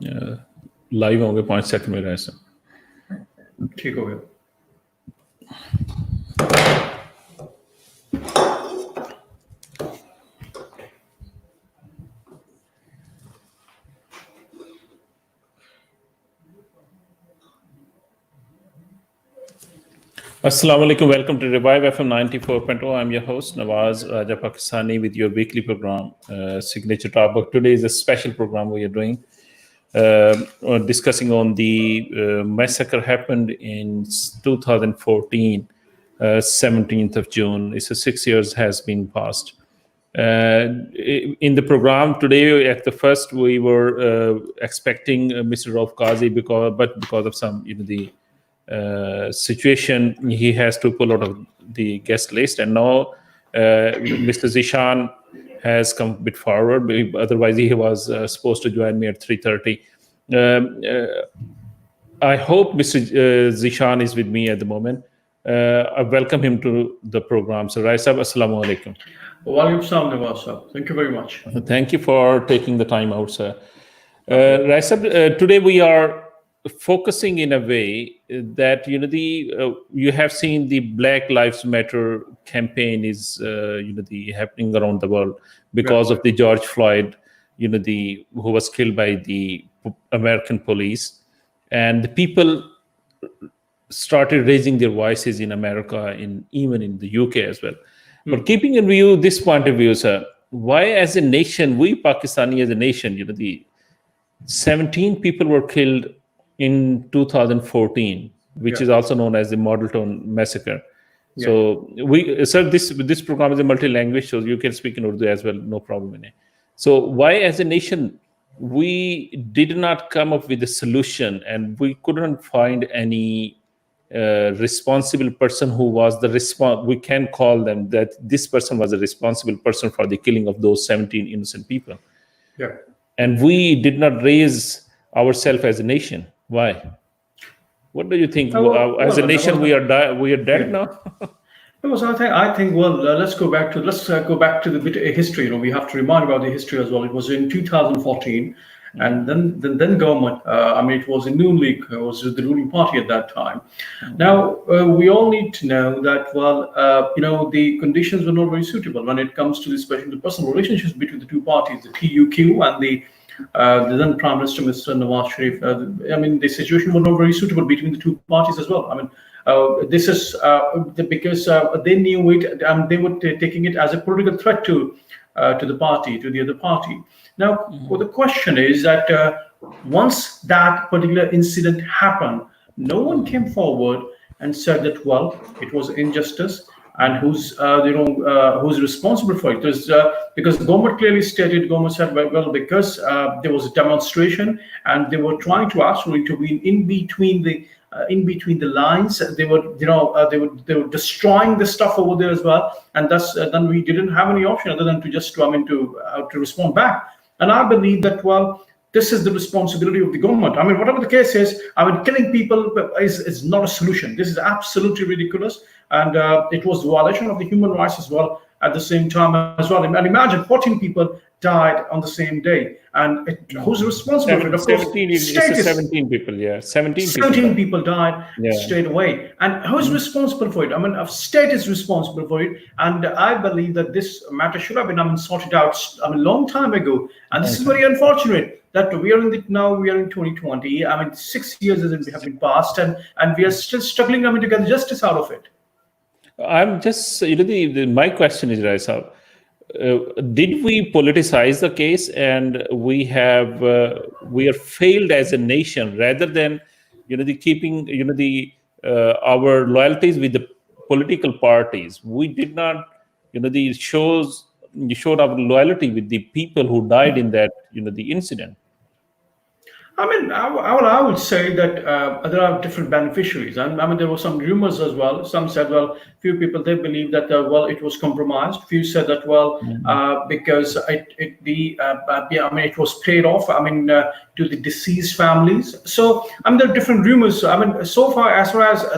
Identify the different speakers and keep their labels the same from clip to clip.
Speaker 1: Live होंगे 5 second में ऐसा
Speaker 2: ठीक हो गया।
Speaker 1: Assalamu alaikum. Welcome to Revive FM 94.0. I'm your host Nawaz Raja Pakistani with your weekly program, Signature Topic. Today is a special program we are doing, discussing on the massacre happened in 2014, 17th of June. It's 6 years has been passed. In the program today, at the first we were expecting Mr. Rauf Qazi because of some situation, he has to pull out of the guest list, and now Mr. Zishan has come a bit forward. Otherwise, he was supposed to join me at 3:30. I hope Mr. Zishan is with me at the moment. I welcome him to the program. So, Rai Sahab, Assalamu alaikum.
Speaker 2: Wa alaikum salam, Nawaz sahab. Thank you very much.
Speaker 1: Thank you for taking the time out, sir. Rai Sahab, today we are focusing in a way that you have seen the Black Lives Matter campaign is happening around the world because of the George Floyd, who was killed by the American police, and the people started raising their voices in America, even in the UK as well. But keeping in view this point of view, sir, why as a nation, we Pakistani as a nation, the 17 people were killed in 2014, which is also known as the Model Town Massacre. So, sir, this program is a multi-language, so you can speak in Urdu as well, no problem in it. So, why as a nation we did not come up with a solution, and we couldn't find any responsible person who was we can call them that this person was a responsible person for the killing of those 17 innocent people. And we did not raise ourselves as a nation. Why? What do you think? As a nation, we are dead now.
Speaker 2: I think. Well, let's go back to the bit of history. We have to remind about the history as well. It was in 2014, and then government. It was a Noon League. It was the ruling party at that time. Now we all need to know that. The conditions were not very suitable when it comes to especially the personal relationships between the two parties, the PUQ and the then Prime Minister, Mr. Nawaz Sharif. The situation was not very suitable between the two parties as well. This is because they knew it, and they were taking it as a political threat to the party, to the other party. Now, the question is that once that particular incident happened, no one came forward and said that, well, it was injustice, and who's responsible for it? Because the government clearly stated, government said, well, because there was a demonstration and they were trying to actually intervene in between the lines. They were destroying the stuff over there as well, and thus then we didn't have any option other than to just to respond back. And I believe that, well, this is the responsibility of the government. Whatever the case is, killing people is not a solution. This is absolutely ridiculous, and it was violation of the human rights as well at the same time as well. And imagine 14 people died on the same day, and who's responsible for it? Of course,
Speaker 1: 17 people. Yeah, 17
Speaker 2: people died straight away, and who's responsible for it? State is responsible for it, and I believe that this matter should have been sorted out a long time ago, and this is very unfortunate. That we are in 2020. 6 years have been passed, and we are still struggling to get justice out of it.
Speaker 1: I'm just my question is, Raisa, did we politicize the case, and we are failed as a nation rather than keeping our loyalties with the political parties? We did not showed our loyalty with the people who died in that the incident.
Speaker 2: I would say that there are different beneficiaries, and there were some rumors as well. Some said, well, few people they believe that it was compromised. Few said that because it was paid off. To the deceased families. So there are different rumors. So far as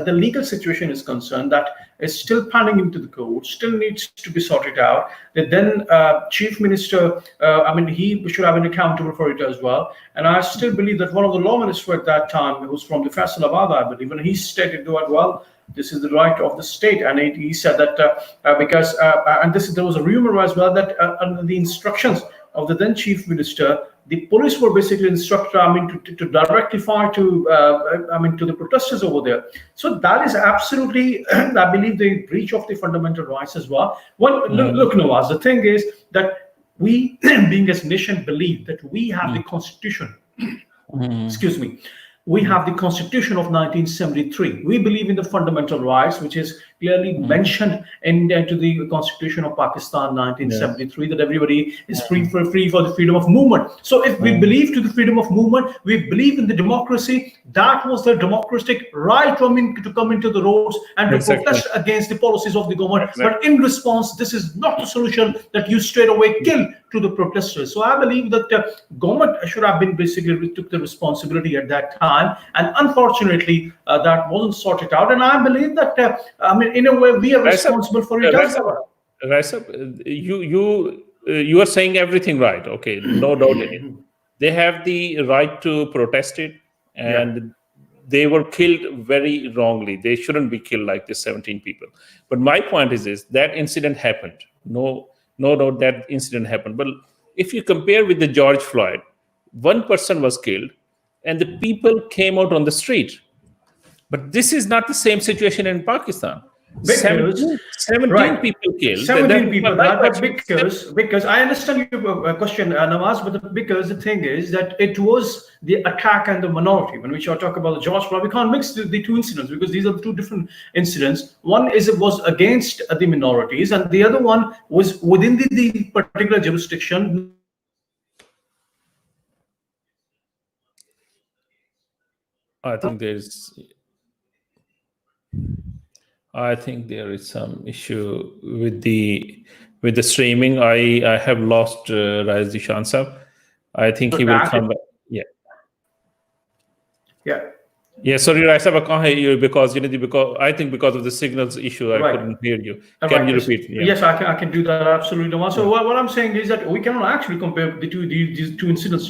Speaker 2: the legal situation is concerned, that is still pending into the court, still needs to be sorted out. The then chief minister, he should have been accountable for it as well. And I still believe that one of the law ministers at that time, who was from the Faisalabad, I believe, and he stated that, well, this is the right of the state, and he said that because there was a rumor as well that under the instructions of the then chief minister, the police were basically instructed, to directly fire to the protesters over there. So that is absolutely, I believe, the breach of the fundamental rights as well. Well, look, Nawaz, the thing is that we, being as a nation, believe that we have the constitution. Excuse me. We have the Constitution of 1973. We believe in the fundamental rights, which is clearly mentioned into the Constitution of Pakistan 1973, that everybody is free for the freedom of movement. So if we believe to the freedom of movement, we believe in the democracy. That was their democratic right to come into the roads and to protest against the policies of the government. But in response, this is not the solution that you straight away kill to the protesters. So I believe that government should have been basically took the responsibility at that time, and unfortunately that wasn't sorted out. And I believe that in a way we are responsible for it as well.
Speaker 1: Raisa, you are saying everything right. Okay, no doubt in it. They have the right to protest it, and they were killed very wrongly. They shouldn't be killed like this, 17 people. But my point is that incident happened. No doubt that incident happened. But if you compare with the George Floyd, one person was killed and the people came out on the street. But this is not the same situation in Pakistan. 17 people killed.
Speaker 2: 17 people. Because I understand your question, Nawaz, but because the thing is that it was the attack and the minority. When we talk about the George Floyd, we can't mix the two incidents because these are two different incidents. One was against the minorities, and the other one was within the particular jurisdiction.
Speaker 1: I think there is some issue with the streaming. I have lost Raiz Dishan Sahab. I think he will come back. Yeah. Sorry, Raiz Sahab, I can't hear you because I think because of the signals issue, I couldn't hear you. Can you repeat?
Speaker 2: Yes, I can do that absolutely. So what I'm saying is that we cannot actually compare these two incidents,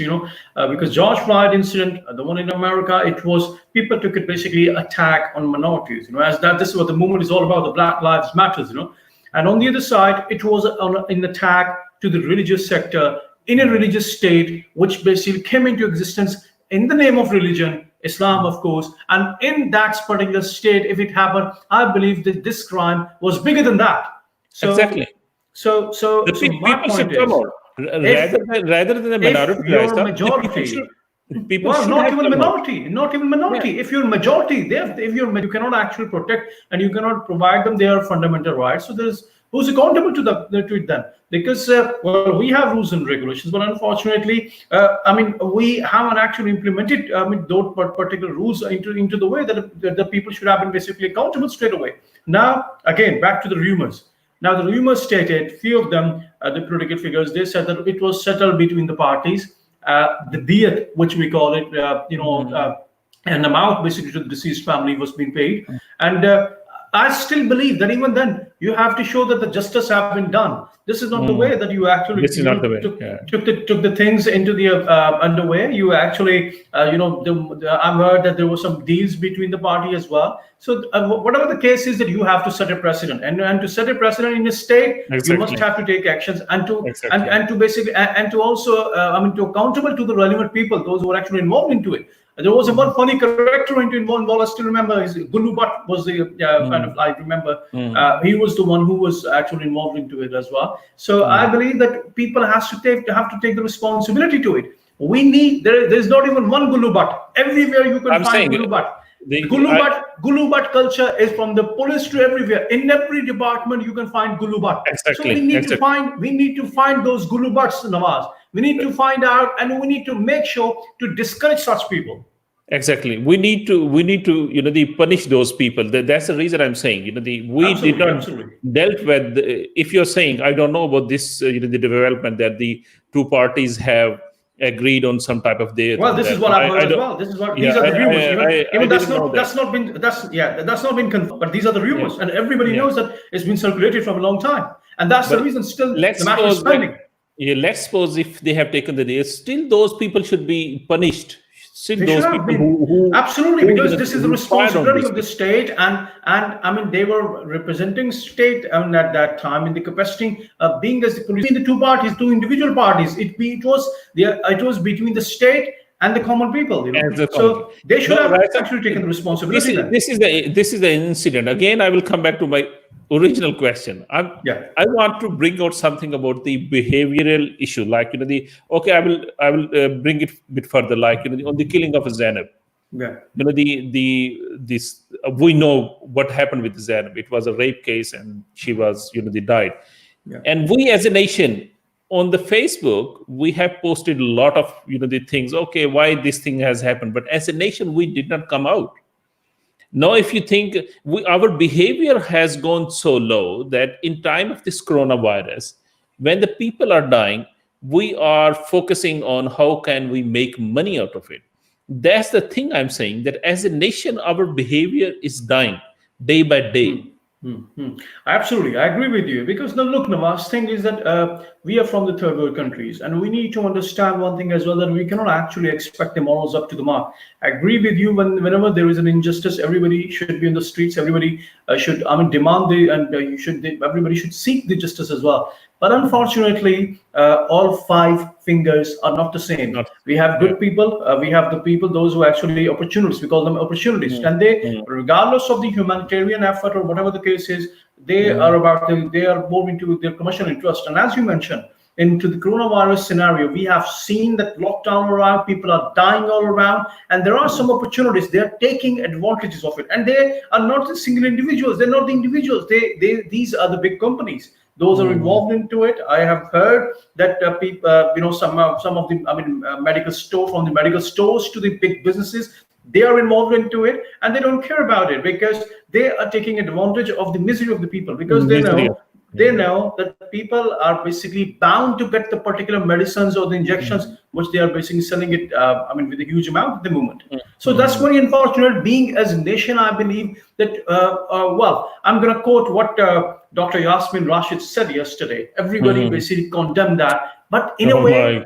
Speaker 2: because George Floyd incident, the one in America, it was people took it basically attack on minorities, as this is what the movement is all about, the Black Lives Matters, and on the other side, it was an attack to the religious sector in a religious state, which basically came into existence in the name of religion, Islam, of course, and in that particular state, if it happened, I believe that this crime was bigger than that. So,
Speaker 1: exactly.
Speaker 2: So my point is,
Speaker 1: rather than a minority,
Speaker 2: if you're a majority, not even minority. Yeah. If you're majority, you cannot actually protect and you cannot provide them their fundamental rights. So who's accountable to it then? Because we have rules and regulations, but unfortunately, we haven't actually implemented those particular rules into the way that the people should have been basically accountable straight away. Now, again, back to the rumors. Now, the rumors stated, few of them, the political figures, they said that it was settled between the parties. The diyat, which we call it, an amount basically to the deceased family was being paid, and I still believe that even then you have to show that the justice have been done. This is not the way that you actually took the things into the underway. You actually, I've heard that there were some deals between the party as well. So whatever the case is, that you have to set a precedent, and to set a precedent in a state, you must have to take actions and to basically to also to accountable to the relevant people, those who are actually involved into it. There was one funny character involved. I still remember. Gulu Bhatt was the I remember. He was the one who was actually involved into it as well. So I believe that people have to take the responsibility to it. We need there's not even one Gulu Bhatt. Everywhere you can find Gulu Bhatt. Gulu Bhatt culture is from the police to everywhere. In every department, you can find Gulu Bhatt.
Speaker 1: Exactly.
Speaker 2: So we need to find those Gulu Bhatts, Nawaz. We need to find out, and we need to make sure to discourage such people.
Speaker 1: Exactly. We need to punish those people. That's the reason I'm saying, we did not dealt with. If you're saying, I don't know about this, the development that the two parties have agreed on some type of date
Speaker 2: Well,
Speaker 1: on
Speaker 2: this
Speaker 1: that.
Speaker 2: is what I've heard
Speaker 1: I
Speaker 2: as
Speaker 1: don't.
Speaker 2: well. This is what
Speaker 1: Yeah,
Speaker 2: these are the rumors.
Speaker 1: I
Speaker 2: Even
Speaker 1: didn't know that.
Speaker 2: that's not been confirmed. But these are the
Speaker 1: Yeah,
Speaker 2: rumors, and everybody
Speaker 1: yeah.
Speaker 2: knows that it's been circulated from a long time, and that's the
Speaker 1: But
Speaker 2: reason still
Speaker 1: let's
Speaker 2: the matter is
Speaker 1: suppose that,
Speaker 2: pending.
Speaker 1: yeah, let's suppose if they have taken the deal, still those people should be punished. Still
Speaker 2: They should
Speaker 1: those
Speaker 2: have
Speaker 1: people
Speaker 2: been absolutely, because this is the
Speaker 1: who fired on
Speaker 2: responsibility
Speaker 1: these
Speaker 2: of the
Speaker 1: people.
Speaker 2: state, and I mean they were representing state at that time in the capacity of being as the police in the two parties, two individual parties. It was between the state and the common people,
Speaker 1: As a common people.
Speaker 2: So they should
Speaker 1: No,
Speaker 2: have
Speaker 1: right,
Speaker 2: actually taken the responsibility then.
Speaker 1: this is the incident. Again, I will come back to my original question.
Speaker 2: Yeah,
Speaker 1: I want to bring out something about the behavioral issue, like the okay. I will bring it a bit further, like on the killing of Zainab.
Speaker 2: yeah,
Speaker 1: The this we know what happened with Zainab. It was a rape case, and she was they died.
Speaker 2: yeah.
Speaker 1: And we as a nation on the Facebook, we have posted a lot of the things. Okay, why this thing has happened, but as a nation, we did not come out. Now, if you think our behavior has gone so low that in time of this coronavirus, when the people are dying, we are focusing on how can we make money out of it. That's the thing I'm saying, that as a nation, our behavior is dying day by day.
Speaker 2: Absolutely, I agree with you, because now look, Nawaz, thing is that we are from the third world countries, and we need to understand one thing as well, that we cannot actually expect the morals up to the mark. I agree with you. Whenever there is an injustice, everybody should be in the streets. Everybody should, I mean, demand everybody should seek the justice as well. But unfortunately, all five fingers are not the same.
Speaker 1: Not,
Speaker 2: We have
Speaker 1: yeah.
Speaker 2: good people. We have the people, those who actually opportunists. We call them opportunists, and they, regardless of the humanitarian effort or whatever the case is, they are more into their commercial interest. And as you mentioned, into the coronavirus scenario, we have seen that lockdown around, people are dying all around, and there are some opportunities. They are taking advantages of it, and they are not the single individuals. They're not the individuals. These are the big companies. Those are involved into it. I have heard that people, some of the, medical store, from the medical stores to the big businesses, they are involved into it, and they don't care about it, because they are taking advantage of the misery of the people, because they know that people are basically bound to get the particular medicines or the injections, which they are basically selling it, with a huge amount at the moment. So that's very unfortunate. Being as a nation, I believe that, I'm going to quote what Dr. Yasmin Rashid said yesterday. Everybody basically condemned that. But in a way,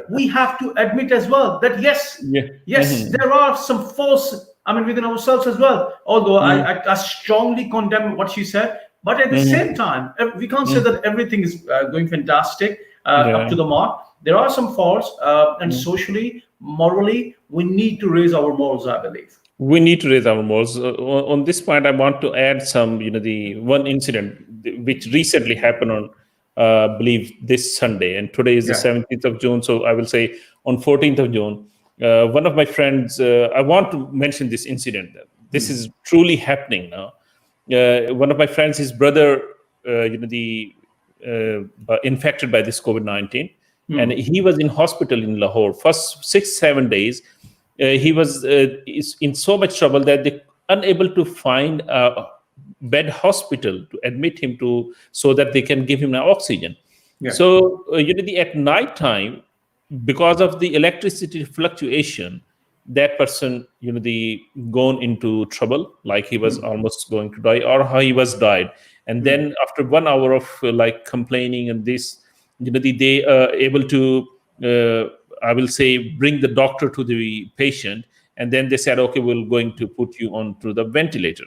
Speaker 2: we have to admit as well that yes, there are some faults, within ourselves as well. Although I strongly condemn what she said, but at the same time, we can't say that everything is going fantastic, up to the mark. There are some faults, and socially, morally, we need to raise our morals, I believe.
Speaker 1: We need to raise our morals. On this point, I want to add some, the one incident which recently happened on, I believe, this Sunday, and today is the 17th of June. So I will say on 14th of June, one of my friends, I want to mention this incident. This is truly happening now. One of my friends, his brother, infected by this COVID-19, and he was in hospital in Lahore. First 6-7 days, he was is in so much trouble that they unable to find a bed hospital to admit him to, so that they can give him oxygen. So at night time, because of the electricity fluctuation, that person gone into trouble, like he was almost going to die, or how he was died. And then after 1 hour of complaining and this, they able to I will say bring the doctor to the patient, and then they said, okay, we're going to put you onto the ventilator.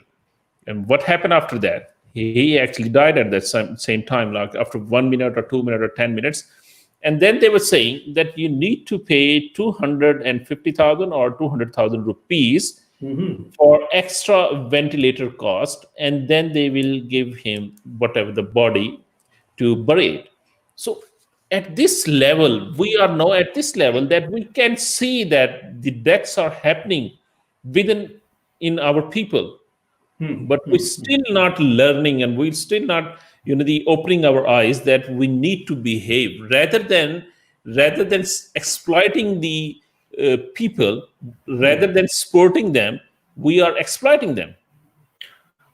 Speaker 1: And what happened after that? He actually died at that same time, like after 1 minute or 2 minutes or 10 minutes. And then they were saying that you need to pay 250,000 or 200,000 rupees for extra ventilator cost, and then they will give him whatever the body to bury it. So at this level, we are now at this level that we can see that the deaths are happening in our people. But we're still not learning, and we're still not the opening our eyes that we need to behave rather than exploiting the people, rather than supporting them, we are exploiting them.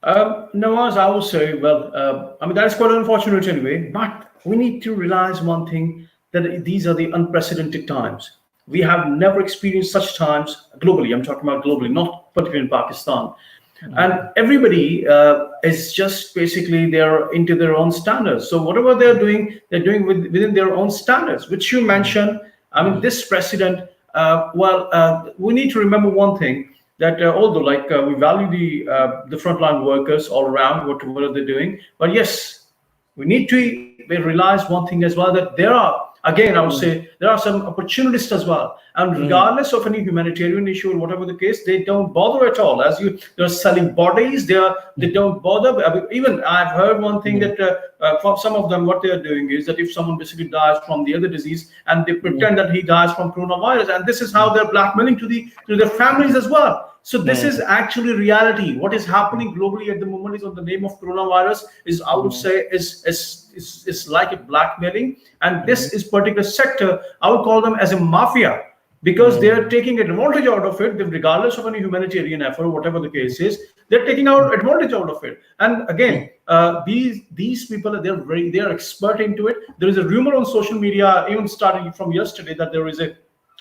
Speaker 2: Nawaz, I would say, that is quite unfortunate anyway, but we need to realize one thing, that these are the unprecedented times. We have never experienced such times globally. I'm talking about globally, not particularly in Pakistan. And everybody is just basically they're into their own standards. So whatever they're doing within their own standards, which you mentioned. I mean, this president. We need to remember one thing, that although we value the frontline workers all around, what are they doing? But yes, we need to realize one thing as well, that there are, again, I would say there are some opportunists as well, and regardless of any humanitarian issue or whatever the case, they don't bother at all. They're selling bodies, they don't bother. I mean, even I've heard one thing that for some of them, what they're doing is that if someone basically dies from the other disease, and they pretend that he dies from coronavirus, and this is how they're blackmailing to their families as well. So this is actually reality. What is happening globally at the moment is on the name of coronavirus is, I would say, is like a blackmailing. And this is particular sector, I would call them as a mafia, because they are taking advantage out of it, regardless of any humanitarian effort, whatever the case is. They're taking out advantage out of it. And again, these people, they are expert into it. There is a rumor on social media, even starting from yesterday, that there is a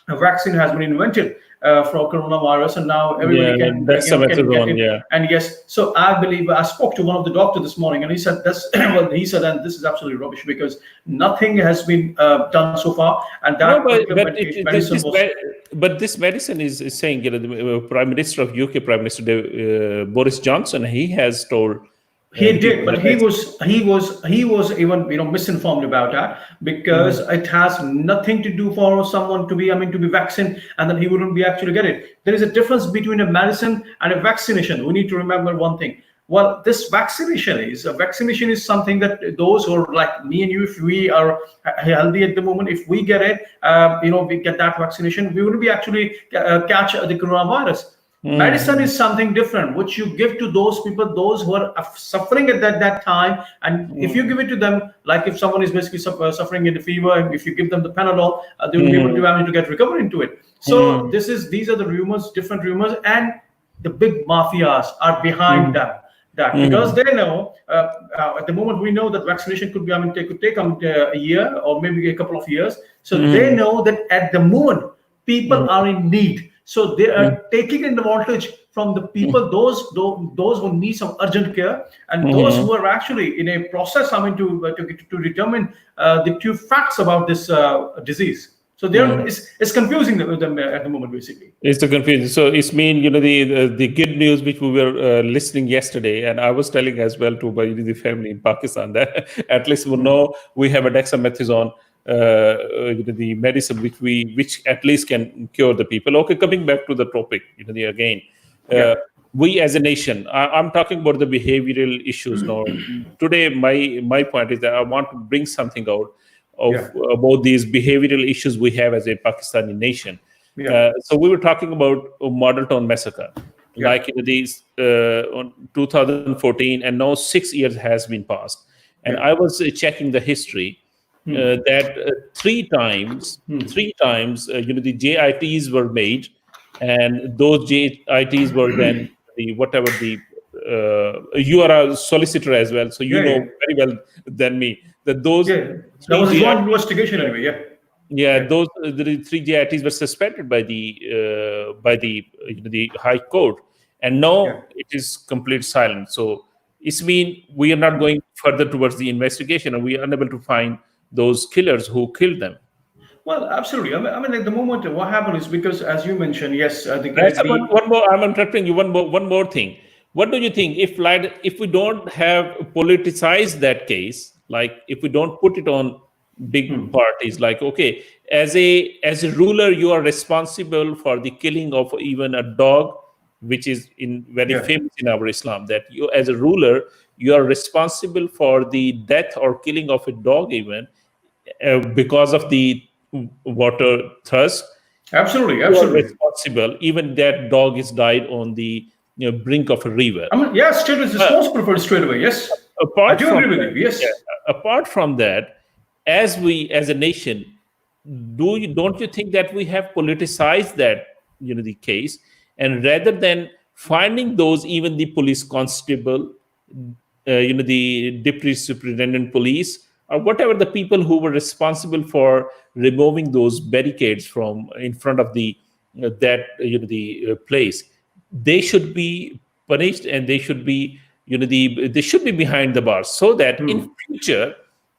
Speaker 2: vaccine has been invented for coronavirus, and now everybody can get it.
Speaker 1: Yeah.
Speaker 2: And yes, so I believe I spoke to one of the doctors this morning, and he said that's he said, and this is absolutely rubbish, because nothing has been done so far, and that
Speaker 1: but this medicine is saying, the Prime Minister of UK, Prime Minister Boris Johnson, he has told.
Speaker 2: He did, but he was even misinformed about that, because it has nothing to do for someone to be vaccinated, and then he wouldn't be actually get it. There is a difference between a medicine and a vaccination. We need to remember one thing. Well, this vaccination is something that those who are like me and you, if we are healthy at the moment, if we get it, we get that vaccination, we wouldn't be actually catch the coronavirus. Medicine is something different, which you give to those people, those who are suffering at that time. And if you give it to them, like if someone is basically suffering in a fever, and if you give them the Panadol, they will be able to get recovery into it. So these are the rumors, different rumors, and the big mafias are behind that, because they know at the moment we know that vaccination could take a year or maybe a couple of years. So they know that at the moment people are in need. So they are taking advantage from the people, those who need some urgent care, and those who are actually in a process, to determine the true facts about this disease. So it's confusing them at the moment, basically.
Speaker 1: It's the confusion. So it's mean the good news which we were listening yesterday, and I was telling as well to the family in Pakistan that at least we know we have a dexamethasone. The medicine which at least can cure the people. Okay, coming back to the topic, we as a nation, I'm talking about the behavioral issues now. Today, my point is that I want to bring something out about these behavioral issues we have as a Pakistani nation. So we were talking about Model Town Massacre, like these on 2014, and now 6 years has been passed, and I was checking the history. That three times, the JITs were made, and those JITs were then you are a solicitor as well, so you know very well than me that those.
Speaker 2: That was a joint investigation anyway.
Speaker 1: Those the three JITs were suspended by the High Court, and now it is complete silence. So it's mean we are not going further towards the investigation, and we are unable to find those killers who killed them.
Speaker 2: Well, absolutely. I mean, at the moment, what happened is, because, as you mentioned,
Speaker 1: one more. I'm interrupting you. One more thing. What do you think if we don't have politicized that case, like if we don't put it on big parties, like okay, as a ruler, you are responsible for the killing of even a dog, which is very famous in our Islam, that you as a ruler, you are responsible for the death or killing of a dog even because of the water thirst.
Speaker 2: Absolutely.
Speaker 1: You are responsible. Even that dog is died on the brink of a river.
Speaker 2: State is responsible for it straight away. Yes. I do agree with you. Yes.
Speaker 1: Apart from that, as a nation, don't you think that we have politicized that the case, and rather than finding those, even the police constable, the deputy superintendent police or whatever the people who were responsible for removing those barricades from in front of the the place, they should be punished, and they should be they should be behind the bars, so that in future,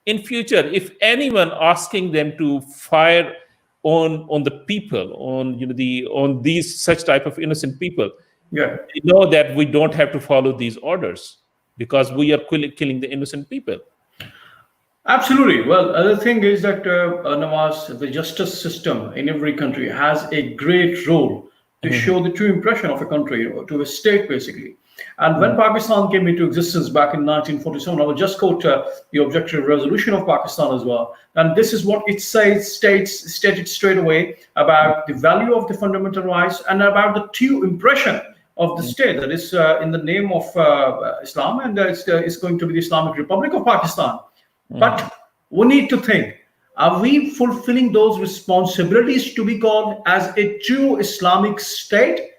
Speaker 1: if anyone asking them to fire on the people, on on these such type of innocent people,
Speaker 2: Yeah.
Speaker 1: they know that we don't have to follow these orders, because we are killing the innocent people.
Speaker 2: Absolutely. Well, other thing is that Nawaz, the justice system in every country has a great role to show the true impression of a country, or to a state, basically. And when Pakistan came into existence back in 1947, I will just quote the Objective Resolution of Pakistan as well. And this is what it says, stated straight away about the value of the fundamental rights and about the true impression of the state, that is in the name of Islam, and it's going to be the Islamic Republic of Pakistan. But we need to think, are we fulfilling those responsibilities to be called as a true Islamic state?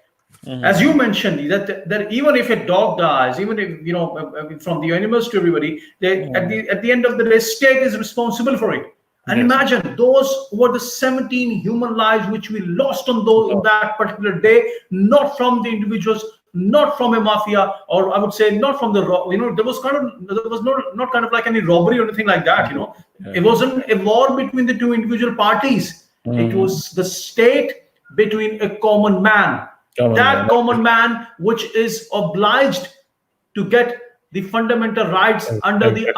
Speaker 2: As you mentioned, that even if a dog dies, even if from the animals to everybody, at the end of the day, state is responsible for it. And imagine those were the 17 human lives which we lost on that particular day, not from the individuals, not from a mafia, or I would say not from the there was not kind of like any robbery or anything like that. It wasn't a war between the two individual parties. It was the state between a common man. Common man which is obliged to get the fundamental rights under the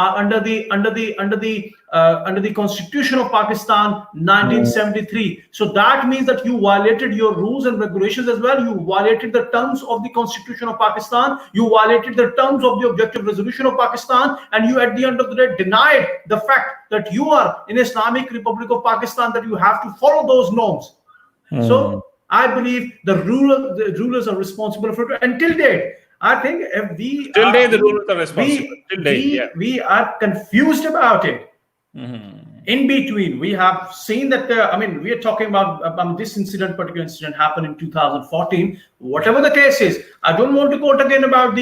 Speaker 2: Constitution of Pakistan 1973. So that means that you violated your rules and regulations as well. You violated the terms of the Constitution of Pakistan. You violated the terms of the Objective Resolution of Pakistan, and you at the end of the day denied the fact that you are in Islamic Republic of Pakistan, that you have to follow those norms. So I believe the rulers are responsible for it until date. I think if
Speaker 1: the rulers are responsible.
Speaker 2: We are confused about it. In between, we have seen that we are talking about this particular incident happened in 2014. Whatever the case is, I don't want to quote again about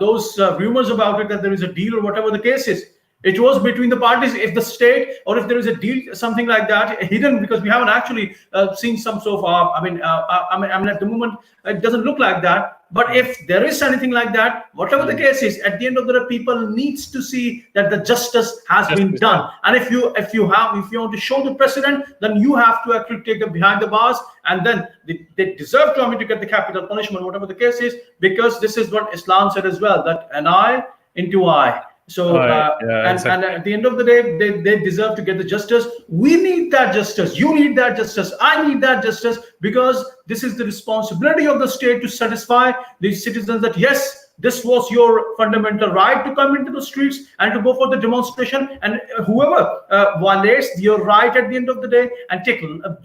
Speaker 2: those rumors about it, that there is a deal or whatever the case is. It was between the parties. If the state, or if there is a deal, something like that, hidden, because we haven't actually seen some so far. I mean, at the moment, it doesn't look like that. But if there is anything like that, whatever the case is, at the end of the day, people needs to see that the justice has been done. And if you want to show the precedent, then you have to actually take them behind the bars, and then they deserve to get the capital punishment, whatever the case is, because this is what Islam said as well, that an eye into eye. So and at the end of the day, they deserve to get the justice. We need that justice. You need that justice. I need that justice, because this is the responsibility of the state to satisfy the citizens that yes, this was your fundamental right to come into the streets and to go for the demonstration, and whoever violates your right at the end of the day and take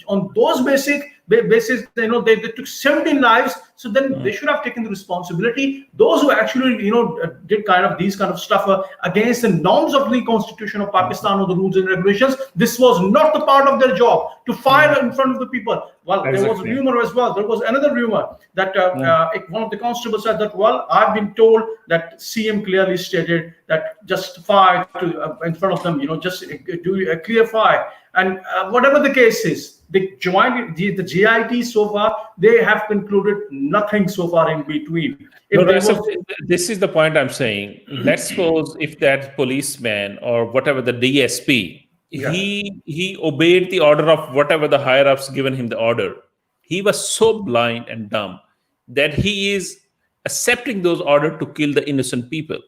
Speaker 2: on those basis, they took 17 lives, so then they should have taken the responsibility. Those who actually did these kind of stuff against the norms of the Constitution of Pakistan or the rules and regulations, this was not the part of their job to fire in front of the people. Well, there was a rumor as well. There was another rumor that one of the constables said that, well, I've been told that CM clearly stated that just fire in front of them, just do a clear fire. And whatever the case is, the GIT so far, they have concluded nothing so far in between.
Speaker 1: This is the point I'm saying. Let's suppose if that policeman or whatever the DSP, he obeyed the order of whatever the higher ups given him the order. He was so blind and dumb that he is accepting those orders to kill the innocent people.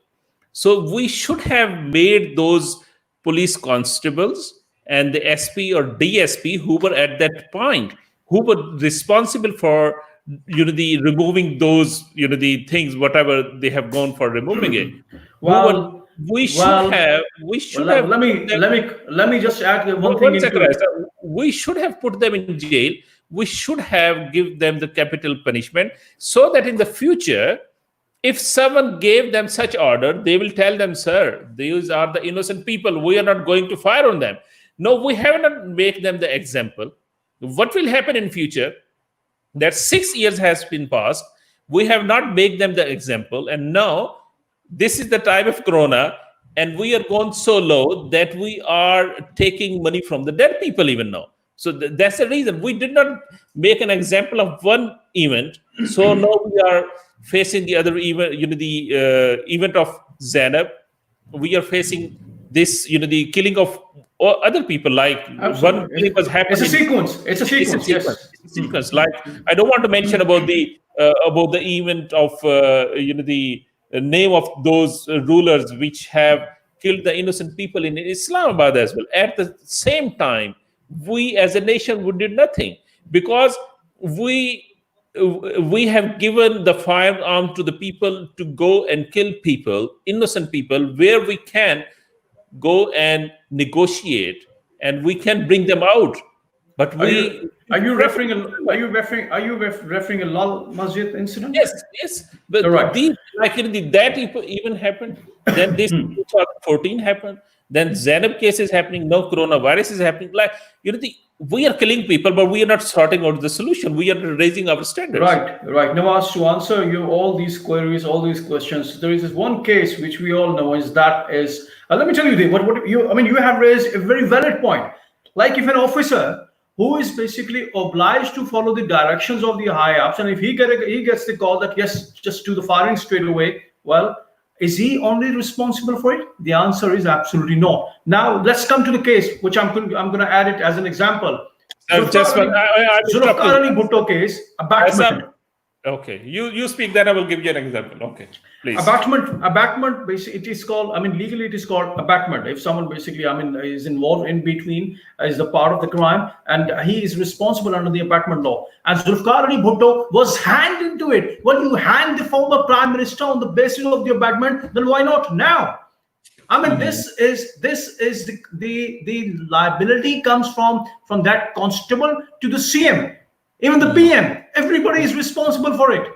Speaker 1: So we should have made those police constables and the SP or DSP who were at that point, who were responsible for the removing those the things, whatever they have gone for removing it. We should have.
Speaker 2: Let me just add one thing.
Speaker 1: We should have put them in jail. We should have give them the capital punishment, so that in the future, if someone gave them such order, they will tell them, sir, these are the innocent people. We are not going to fire on them. No, we have not made them the example. What will happen in future? That 6 years has been passed. We have not made them the example, and now this is the time of Corona. and we are gone so low that we are taking money from the dead people even now. So that's the reason we did not make an example of one event. So now we are facing the other event, the event of Zainab. We are facing this, the killing of other people. Like one
Speaker 2: Absolutely.
Speaker 1: killing was
Speaker 2: It's a
Speaker 1: happening.
Speaker 2: sequence. It's a
Speaker 1: It's a
Speaker 2: sequence.
Speaker 1: sequence.
Speaker 2: Yes.
Speaker 1: It's a sequence. Like I don't want to mention about the event of the name of those rulers which have killed the innocent people in Islamabad as well. At the same time, we as a nation we did nothing because we we have given the firearm to the people to go and kill people, innocent people, where we can go and negotiate and we can bring them out. But
Speaker 2: Are
Speaker 1: we
Speaker 2: you are you
Speaker 1: prefer
Speaker 2: referring
Speaker 1: to
Speaker 2: a,
Speaker 1: do
Speaker 2: are
Speaker 1: that.
Speaker 2: you referring are you referring a Lal Masjid incident?
Speaker 1: Yes, yes.
Speaker 2: All
Speaker 1: But
Speaker 2: right.
Speaker 1: these, like that even happened. Then this 2014 happened. Then Zainab case is happening. Now coronavirus is happening. Like we are killing people, but we are not sorting out the solution. We are raising our standards.
Speaker 2: Right. Nawaz, to answer you all these queries, all these questions, there is this one case which we all know is that is. Let me tell you, what you. I mean, you have raised a very valid point. Like if an officer who is basically obliged to follow the directions of the high ups, and if he gets the call that yes, just do the firing straight away. Well, is he only responsible for it? The answer is absolutely no. Now let's come to the case, which I'm going to add it as an example.
Speaker 1: Just one, I'm
Speaker 2: Zulfikar
Speaker 1: interrupting.
Speaker 2: Ali Bhutto case, abatement.
Speaker 1: Okay, you speak. Then I will give you an example. Okay, please.
Speaker 2: Abatement. Basically, it is called. I mean, legally, it is called abatement. If someone basically, I mean, is involved in between, is the part of the crime, and he is responsible under the abatement law. And Zulfikar Ali Bhutto was hanged into it. Well, you hang the former prime minister on the basis of the abatement, then why not now? I mean, this is the liability comes from that constable to the CM, even the PM. Everybody is responsible for it.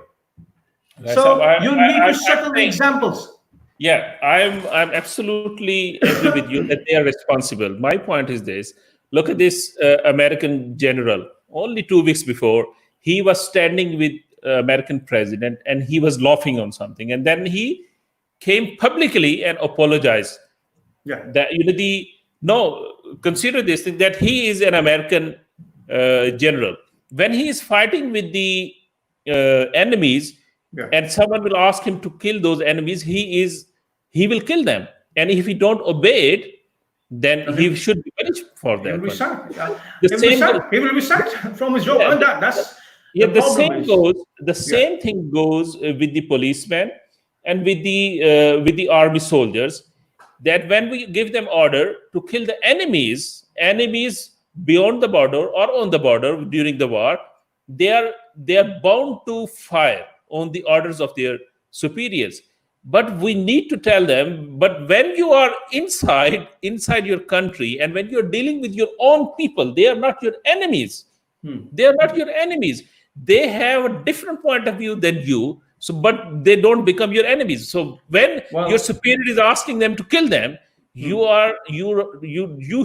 Speaker 2: So you need to settle the examples.
Speaker 1: Yeah, I'm absolutely agree with you that they are responsible. My point is this: look at this American general. Only 2 weeks before, he was standing with American president, and he was laughing on something, and then he came publicly and apologized.
Speaker 2: Yeah.
Speaker 1: That consider this thing that he is an American general. When he is fighting with the enemies,
Speaker 2: Yeah.
Speaker 1: and someone will ask him to kill those enemies, he will kill them. And if he don't obey it, then he should be punished for
Speaker 2: He
Speaker 1: that.
Speaker 2: will be sacked. Yeah.
Speaker 1: The
Speaker 2: He will be sacked from his job.
Speaker 1: Yeah,
Speaker 2: And that's
Speaker 1: yeah,
Speaker 2: the problem is.
Speaker 1: the same thing goes with the policemen and with the army soldiers. That when we give them order to kill the enemies beyond the border or on the border during the war, they are bound to fire on the orders of their superiors. But we need to tell them, but when you are inside your country, and when you're dealing with your own people, they are not your enemies. They are not your enemies. They have a different point of view than you. So, but they don't become your enemies. So when your superior is asking them to kill them, you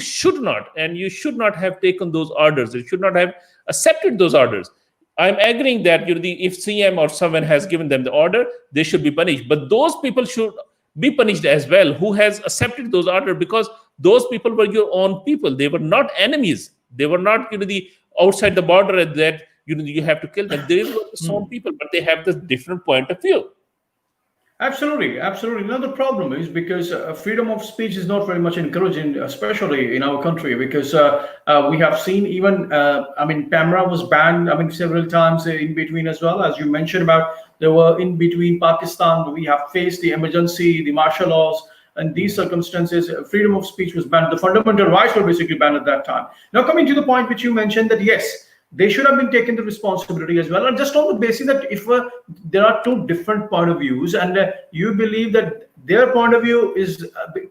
Speaker 1: should not, and you should not have taken those orders. You should not have accepted those orders. I'm agreeing that if CM or someone has given them the order, they should be punished. But those people should be punished as well who has accepted those orders, because those people were your own people. They were not enemies. They were not the outside the border that you have to kill them. They were some people, but they have this different point of view.
Speaker 2: Absolutely. Now the problem is because freedom of speech is not very much encouraged, especially in our country, because we have seen even, camera was banned, several times in between as well. As you mentioned about, there were in between Pakistan, we have faced the emergency, the martial laws, and these circumstances, freedom of speech was banned. The fundamental rights were basically banned at that time. Now coming to the point which you mentioned that yes, they should have been taken the responsibility as well, and just on the basis that if there are two different point of views, and you believe that their point of view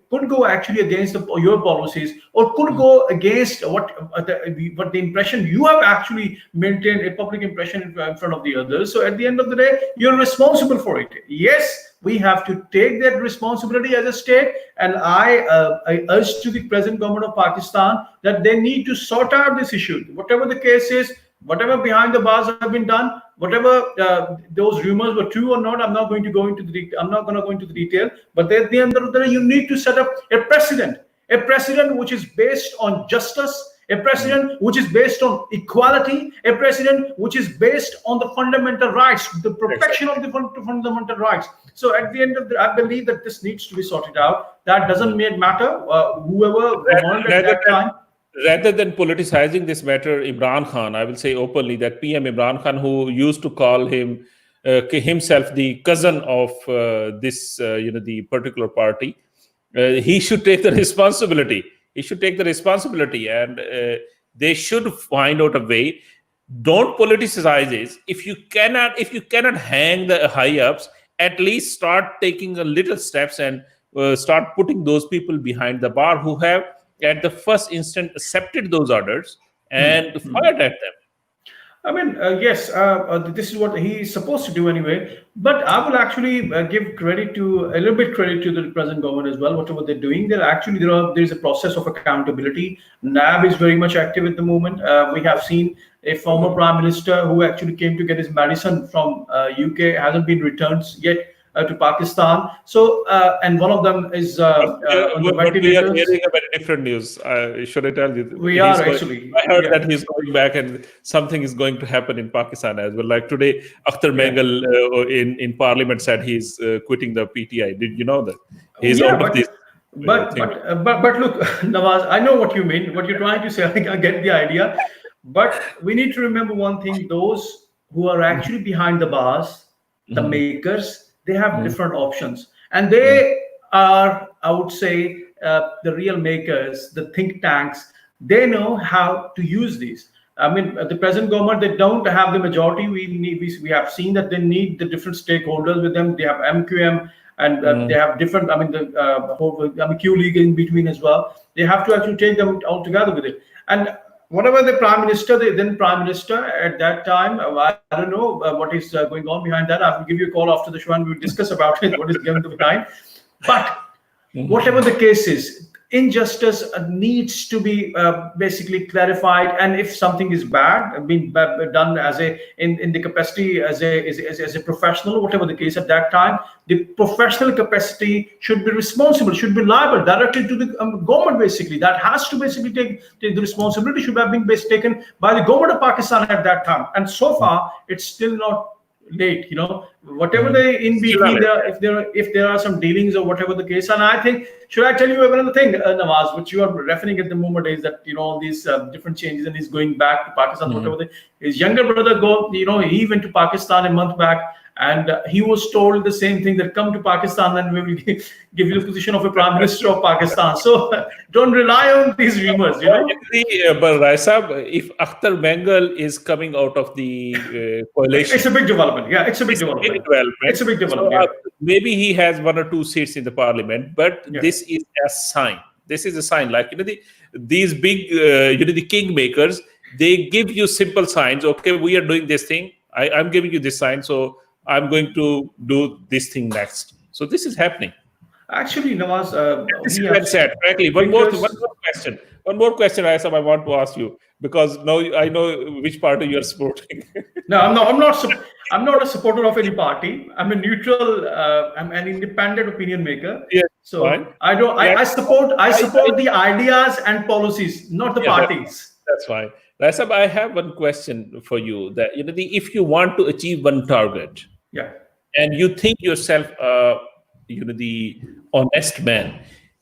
Speaker 2: could go actually against your policies, or could go against what the impression you have actually maintained, a public impression in front of the others. So at the end of the day, you're responsible for it. Yes, we have to take that responsibility as a state, and I urge to the present government of Pakistan that they need to sort out this issue. Whatever the case is, whatever behind the bars have been done, whatever those rumors were true or not, I'm not going to go into the detail. But at the end of the day, you need to set up a precedent which is based on justice, a precedent which is based on equality, a precedent which is based on the fundamental rights, the protection of the fundamental rights. So at the end of the, I believe that this needs to be sorted out. That doesn't matter whoever governed at that time.
Speaker 1: Rather than politicizing this matter, Imran Khan, I will say openly that PM Imran Khan, who used to call himself the cousin of the particular party, he should take the responsibility. He should take the responsibility, and they should find out a way. Don't politicize it. If you cannot hang the high ups, at least start taking a little steps and start putting those people behind the bar who have at the first instant accepted those orders and fired at them.
Speaker 2: I mean, yes, this is what he is supposed to do anyway. But I will actually give a little bit credit to the present government as well. Whatever they're doing, there is a process of accountability. NAB is very much active at the moment. We have seen a former prime minister who actually came to get his medicine from UK hasn't been returned yet to Pakistan. So, and one of them is on the
Speaker 1: But we are
Speaker 2: ventilators.
Speaker 1: hearing a very different news. Should I tell you?
Speaker 2: We are actually.
Speaker 1: I heard
Speaker 2: Yeah.
Speaker 1: that he's going back, and something is going to happen in Pakistan as well. Like today, Akhtar Mengal in Parliament said he's quitting the PTI. Did you know that? He's out of this.
Speaker 2: But look, Nawaz, I know what you mean. What you're trying to say, I get the idea. But we need to remember one thing: those who are actually behind the bars, the makers, they have different options, and they are, I would say, the real makers, the think tanks. They know how to use these. I mean, the present government, they don't have the majority. We have seen that they need the different stakeholders with them. They have MQM, and they have different. I mean, Q League in between as well. They have to actually take them all together with it. And whatever the prime minister, the then prime minister at that time, I don't know what is going on behind that. I will give you a call after the show and we'll discuss about it, what is going behind. But whatever the case is, injustice needs to be basically clarified. And if something is bad, being done as in the capacity as a professional, whatever the case at that time, the professional capacity should be responsible, should be liable directly to the government. Basically, that has to basically take the responsibility should have been taken by the government of Pakistan at that time. And so far, it's still not late, whatever they in between if there are some dealings or whatever the case. And I think, should I tell you another thing, Nawaz, which you are referring at the moment, is that all these different changes, and he's going back to Pakistan, whatever his younger brother he went to Pakistan a month back, and he was told the same thing, that come to Pakistan and we will give you the position of a prime minister of Pakistan. So don't rely on these rumors,
Speaker 1: But Raisab, if Akhtar Mengal is coming out of the coalition,
Speaker 2: it's a big development. Yeah, it's a big development. It's a big development.
Speaker 1: So, maybe he has 1 or 2 seats in the parliament, but this is a sign. This is a sign. Like these big, the kingmakers, they give you simple signs. Okay, we are doing this thing. I'm giving you this sign, so I'm going to do this thing next. So this is happening.
Speaker 2: Actually, Nawaz,
Speaker 1: this is well said. Frankly, one more question. One more question, Aisam, I want to ask you, because now I know which party you are supporting.
Speaker 2: No, I'm not a supporter of any party. I'm a neutral. I'm an independent opinion maker.
Speaker 1: Yes,
Speaker 2: so
Speaker 1: fine.
Speaker 2: I support the ideas and policies, not the parties.
Speaker 1: That's fine. Raisab, I have one question for you. That if you want to achieve one target, and you think yourself, the honest man,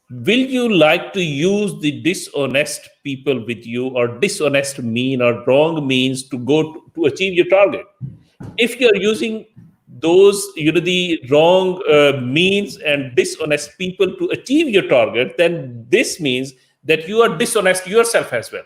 Speaker 1: will you like to use the dishonest people with you, or dishonest mean or wrong means to achieve your target? If you're using those, the wrong means and dishonest people to achieve your target, then this means that you are dishonest yourself as well.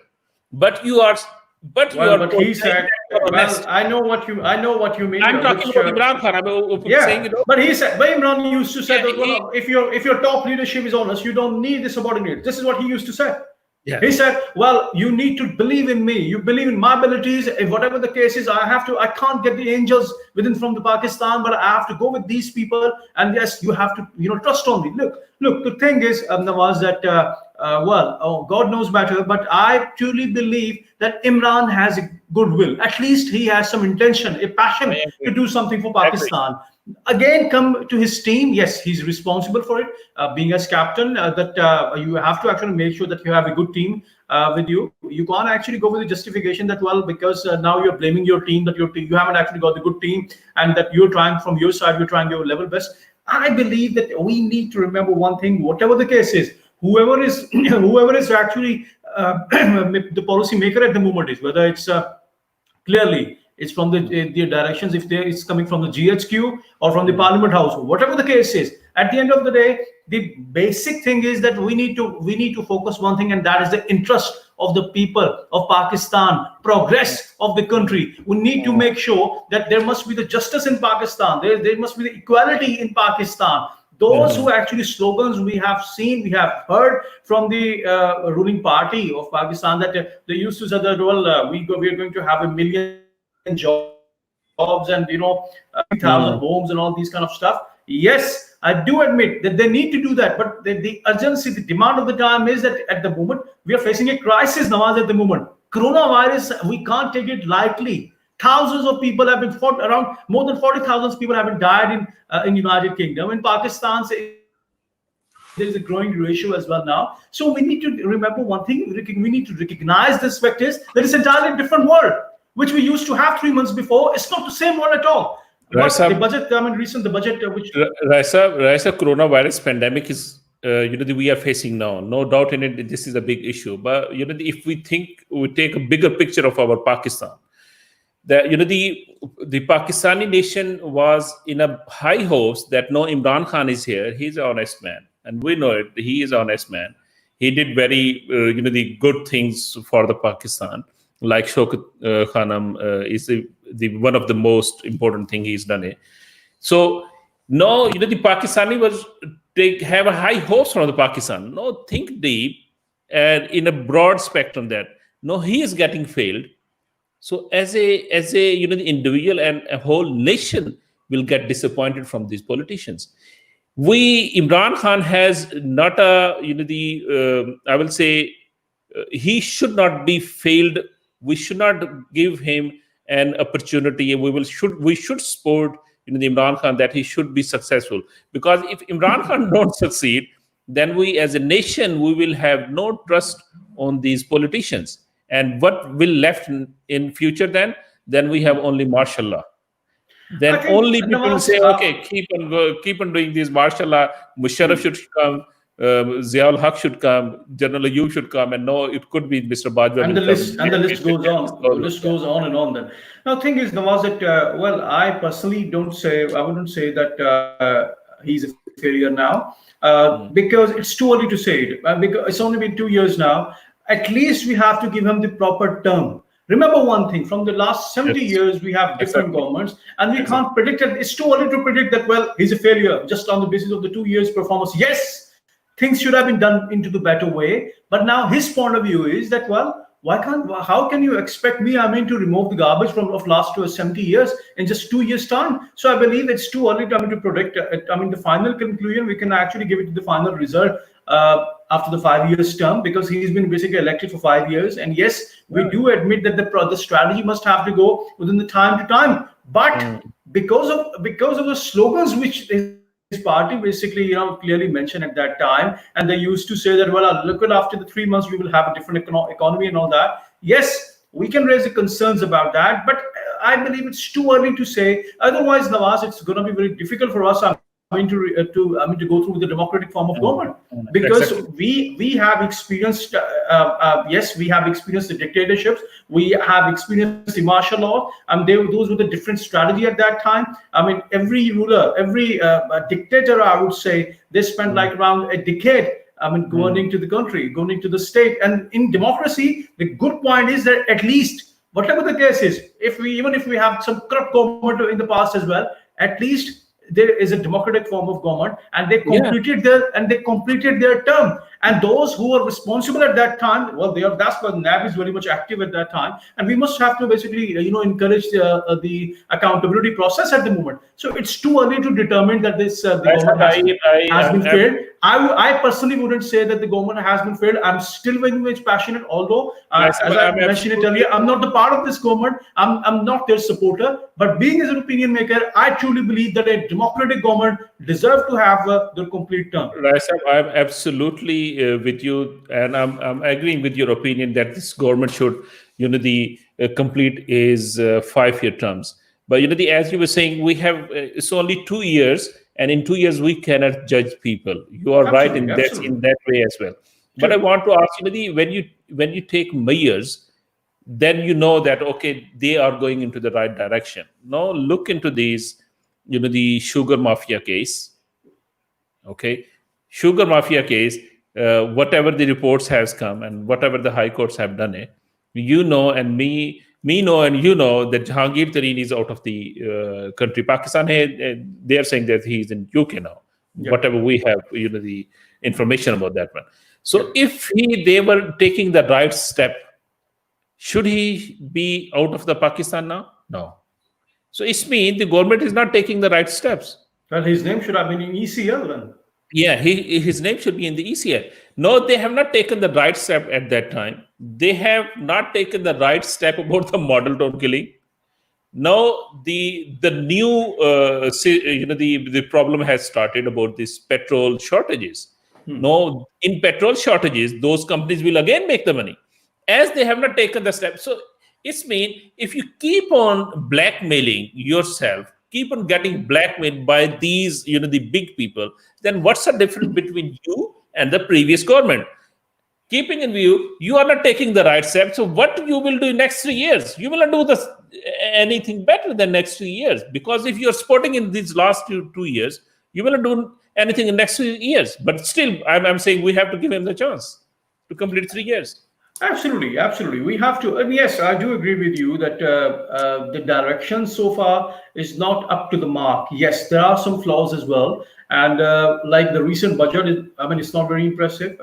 Speaker 1: But you are. But
Speaker 2: he said, well, I know what you mean.
Speaker 1: I'm talking about Imran Khan. I'm saying,
Speaker 2: But he said, but Imran used to say that if your top leadership is honest, you don't need the subordinate. This is what he used to say.
Speaker 1: Yeah.
Speaker 2: He said, well, you need to believe in me. You believe in my abilities. If whatever the case is, I can't get the angels from the Pakistan, but I have to go with these people. And yes, you have to, trust on me. Look, the thing is, Nawaz, that God knows better, but I truly believe that Imran has a goodwill. At least he has some intention, a
Speaker 1: I
Speaker 2: passion to
Speaker 1: agree.
Speaker 2: do something for
Speaker 1: Agree.
Speaker 2: Pakistan. Again, come to his team. Yes, he's responsible for it. Being as captain, that you have to actually make sure that you have a good team with you. You can't actually go with the justification that, well, because now you're blaming your team, that your team, you haven't actually got the good team, and that you're trying from your side, you're trying your level best. I believe that we need to remember one thing: whatever the case is, whoever is whoever is actually the policy maker at the moment is, whether it's clearly it's from the directions, if there it's coming from the GHQ or from the Parliament House, whatever the case is, at the end of the day, the basic thing is that we need to focus one thing, and that is the interest of the people of Pakistan, progress of the country. We need to make sure that there must be the justice in Pakistan, there must be the equality in Pakistan. Those who actually slogans we have seen, we have heard from the ruling party of Pakistan, that they used to say that, well, we are going to have 1 million jobs, and 3,000 homes and all these kind of stuff. Yes, I do admit that they need to do that, but the urgency, the demand of the time is that at the moment we are facing a crisis, Nawaz. At the moment, coronavirus, we can't take it lightly. Thousands of people have been fought, around more than 40,000 people have been died in United Kingdom. In Pakistan, there is a growing ratio as well now. So we need to remember one thing: we need to recognize this fact is that it's entirely different world, which we used to have 3 months before. It's not the same world at all. What the budget, recent the budget, which
Speaker 1: Raisa, coronavirus pandemic is we are facing now. No doubt in it. This is a big issue. But if we take a bigger picture of our Pakistan, the Pakistani nation was in a high hopes that no, Imran Khan is here. He's an honest man, and we know it. He is an honest man. He did very the good things for the Pakistan, like Shaukat Khanam is the one of the most important thing he's done it. So no, the Pakistani have a high hopes from the Pakistan. No, think deep and in a broad spectrum that no, he is getting failed. So as a the individual and a whole nation will get disappointed from these politicians. Imran Khan has not a I will say he should not be failed. We should not give him an opportunity. We should support the Imran Khan, that he should be successful. Because if Imran Khan don't succeed, then we as a nation we will have no trust on these politicians. And what will left in future then we have only martial law. Then only people will say, okay, keep on doing this martial law. Musharraf should come, Ziaul Haq should come, General Ayub should come, and no, it could be Mr. Bajwa.
Speaker 2: And the list goes on. The list goes on and on. Then now, the thing is, Nawaz, that well, I personally wouldn't say that he's a failure now, because it's too early to say it. Because it's only been 2 years now. At least we have to give him the proper term. Remember one thing: from the last 70 years, we have different governments, and we can't predict it. It's too early to predict that, well, he's a failure just on the basis of the 2 years performance. Yes, things should have been done into the better way. But now his point of view is that, well, how can you expect me, to remove the garbage of last 70 years in just 2 years time? So I believe it's too early to predict. The final conclusion, we can actually give it to the final result after the 5 years term, because he's been basically elected for 5 years. And yes, we do admit that the strategy must have to go within the time to time. But because of the slogans which his party basically clearly mentioned at that time, and they used to say that, well, look at after the 3 months we will have a different economy and all that. Yes, we can raise the concerns about that, but I believe it's too early to say. Otherwise, Nawaz, it's going to be very difficult for us to go through the democratic form of government, because we have experienced yes, we have experienced the dictatorships, we have experienced the martial law, and those were the different strategy at that time. Every ruler, every dictator, I would say, they spent like around a decade going into the country, going into the state. And in democracy, the good point is that at least whatever the case is, even if we have some corrupt government in the past as well, at least there is a democratic form of government, and they completed their term. And those who were responsible at that time, well, that's why NAB is very much active at that time, and we must have to basically encourage the accountability process at the moment. So it's too early to determine that the government has been failed. I personally wouldn't say that the government has been failed. I'm still very much passionate, although as I mentioned it earlier, I'm not the part of this government. I'm not their supporter. But being as an opinion maker, I truly believe that a democratic government deserves to have the complete term.
Speaker 1: Raisa, I'm absolutely with you, and I'm agreeing with your opinion that this government should, complete is 5-year terms. But as you were saying, we have it's only 2 years, and in 2 years we cannot judge people. You are right in that way as well. But I want to ask when you take measures, then you know that okay, they are going into the right direction. Now look into these, the sugar mafia case. Okay, sugar mafia case. Whatever the reports has come and whatever the high courts have done it, and me know and that Jahangir Tareen is out of the country. Pakistan, they are saying that he's in UK now. Yeah. Whatever we have, the information about that one. So if they were taking the right step, should he be out of the Pakistan now? No. So it means the government is not taking the right steps.
Speaker 2: Well, his name should have been in ECL then.
Speaker 1: Yeah, his name should be in the ECL. No, they have not taken the right step at that time. They have not taken the right step about the model town killing. Now the new the problem has started about these petrol shortages. Now in petrol shortages, those companies will again make the money, as they have not taken the step. So it's mean if you keep on blackmailing yourself, keep on getting blackmailed by these the big people, then what's the difference between you and the previous government? Keeping in view, you are not taking the right step. So what you will do in next 3 years? You will not do anything better than next 3 years, because if you're supporting in these last 2 years, you will not do anything in next 3 years. But still, I'm saying we have to give him the chance to complete 3 years.
Speaker 2: Absolutely. We have to. And yes, I do agree with you that the direction so far is not up to the mark. Yes, there are some flaws as well. And like the recent budget, it's not very impressive.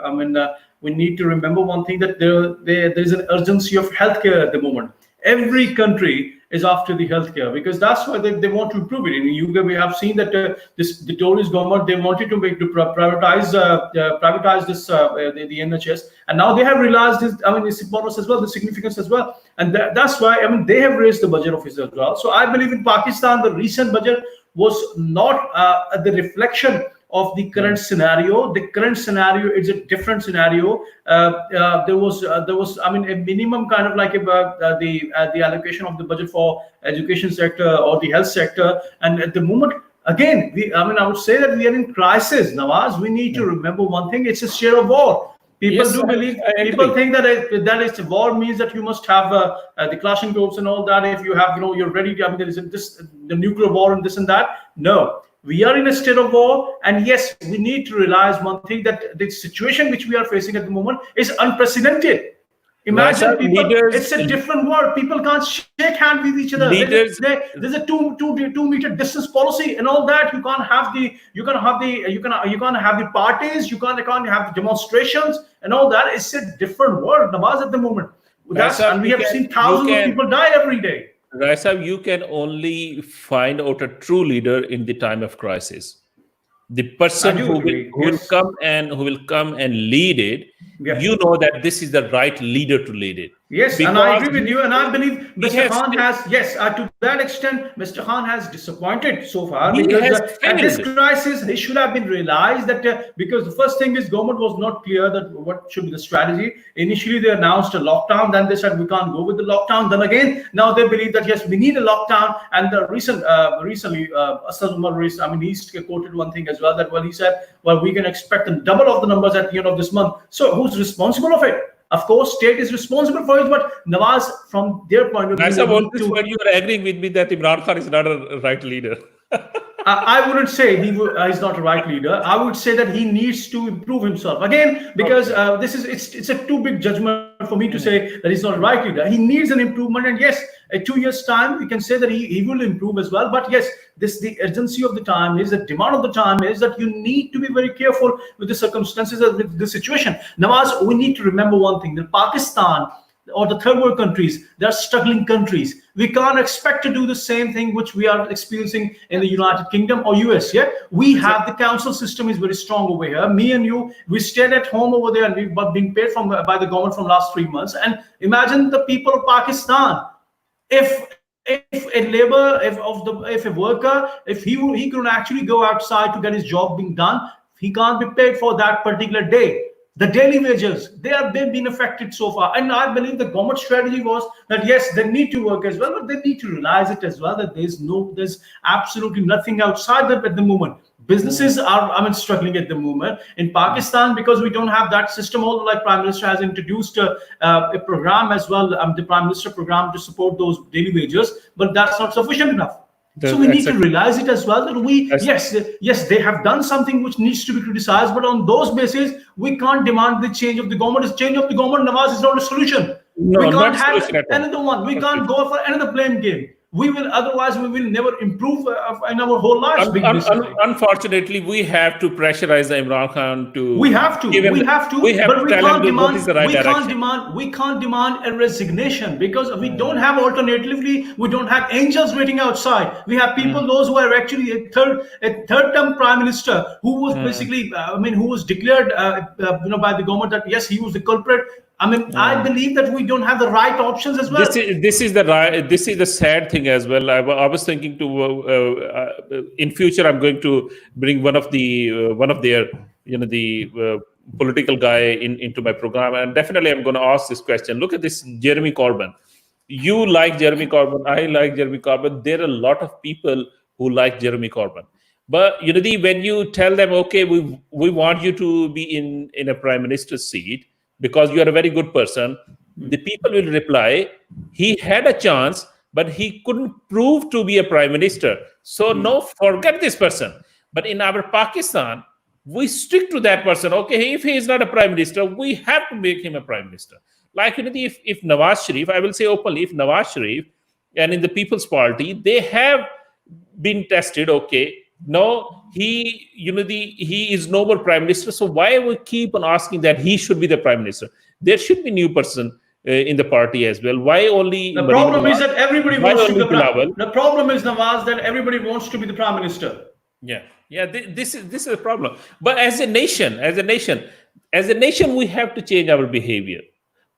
Speaker 2: We need to remember one thing, that there is an urgency of healthcare at the moment. Every country is after the healthcare, because that's why they want to improve it. In the UK, we have seen that the Tories government, they wanted to privatize this the NHS, and now they have realized this. Its importance as well, the significance as well, and that's why they have raised the budget of it as well. So I believe in Pakistan, the recent budget was not the reflection of the current scenario. The current scenario is a different scenario. There was a minimum kind of like the allocation of the budget for education sector or the health sector, and at the moment, again, I would say that we are in crisis. Nawaz, we need to remember one thing: it's a share of war. People do believe. People think that it's war means that you must have the clashing troops and all that. If you have, you're ready. There is the nuclear war and this and that. No. We are in a state of war, and yes, we need to realize one thing, that the situation which we are facing at the moment is unprecedented. Imagine people, it's a different world. People can't shake hands with each other. There's a two meter distance policy and all that. You can't have the parties. You can't have the demonstrations and all that. It's a different world, Nawaz, at the moment. And we have seen thousands of people die every day.
Speaker 1: Raisa, you can only find out a true leader in the time of crisis. The person who will come and lead it, you know that this is the right leader to lead it.
Speaker 2: Yes, and I agree with you, and I believe Mr. Khan has, to that extent, Mr. Khan has disappointed so far, because at this crisis, he should have been realized that, because the first thing is government was not clear that what should be the strategy. Initially, they announced a lockdown, then they said we can't go with the lockdown. Then again, now they believe that yes, we need a lockdown. And the recently, Asad Umar, he quoted one thing as well, that he said, we can expect a double of the numbers at the end of this month. So who's responsible of it? Of course, state is responsible for it, but Nawaz, from their point of view,
Speaker 1: when you are agreeing with me that Imran Khan is not a right leader.
Speaker 2: I wouldn't say he's not a right leader. I would say that he needs to improve himself again, because it's a too big judgment for me to say that he's not a right leader. He needs an improvement, and yes, in 2 years' time, we can say that he will improve as well. But yes, the urgency of the time is, the demand of the time is that you need to be very careful with the circumstances of the situation. Nawaz, we need to remember one thing: that Pakistan or the third world countries, they're struggling countries. We can't expect to do the same thing which we are experiencing in the United Kingdom or US. Yeah, we have the council system is very strong over here. Me and you, we stayed at home over there, and we've been paid by the government from last 3 months. And imagine the people of Pakistan. If a worker, if he couldn't actually go outside to get his job being done, he can't be paid for that particular day. The daily wages, they've been affected so far. And I believe the government strategy was that yes, they need to work as well, but they need to realize it as well that there's absolutely nothing outside them at the moment. Businesses are struggling at the moment in Pakistan because we don't have that system. Although, like Prime Minister has introduced a program as well, the Prime Minister program to support those daily wages, but that's not sufficient enough. So we need to realize it as well that yes, they have done something which needs to be criticized, but on those bases, we can't demand the change of the government. The change of the government, Nawaz, is not a solution.
Speaker 1: No,
Speaker 2: we can't have
Speaker 1: solution
Speaker 2: another one. We can't go for another blame game. Otherwise we will never improve in our whole lives.
Speaker 1: Unfortunately, we have to pressurize Imran Khan to.
Speaker 2: We have to, but we can't demand. We can't demand a resignation because we don't have alternatively. We don't have angels waiting outside. We have people, those who are actually a third-term prime minister who was basically, who was declared, by the government that yes, he was the culprit. I believe that we don't have the right options as well.
Speaker 1: This is the sad thing as well. I was thinking to in future I'm going to bring one of their political guy into my program, and definitely I'm going to ask this question. Look at this, Jeremy Corbyn. You like Jeremy Corbyn. I like Jeremy Corbyn. There are a lot of people who like Jeremy Corbyn. But when you tell them, okay, we want you to be in a prime minister's seat, because you are a very good person, the people will reply, he had a chance, but he couldn't prove to be a prime minister. So no, forget this person. But in our Pakistan, we stick to that person. Okay, if he is not a prime minister, we have to make him a prime minister. Like, if Nawaz Sharif, I will say openly, if Nawaz Sharif and in the People's Party, they have been tested, okay, no, he is no more prime minister. So why we keep on asking that he should be the prime minister? There should be new person in the party as well. Why only?
Speaker 2: The problem is that everybody wants to be the problem is, Nawaz, that everybody wants to be the prime minister.
Speaker 1: Yeah. This is the problem. But as a nation, we have to change our behavior.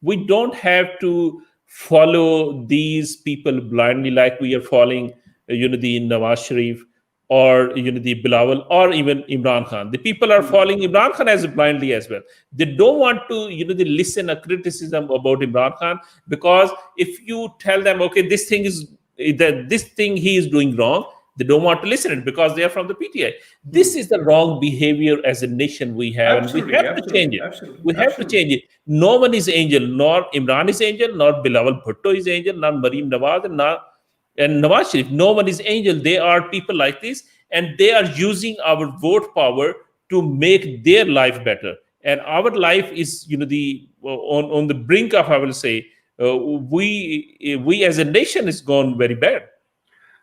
Speaker 1: We don't have to follow these people blindly like we are following, the Nawaz Sharif, or the Bilawal, or even Imran Khan. The people are following Imran Khan as blindly as well. They don't want to listen a criticism about Imran Khan, because if you tell them, okay, this thing he is doing wrong, they don't want to listen it because they are from the PTI. This is the wrong behavior as a nation we have, and we have to change it. We have to change it. No one is angel, nor Imran is angel, nor Bilawal Bhutto is angel, nor Maryam Nawaz, and Nawaz Sharif. No one is angel. They are people like this, and they are using our vote power to make their life better. And our life is, on the brink of, I will say, we as a nation is gone very bad.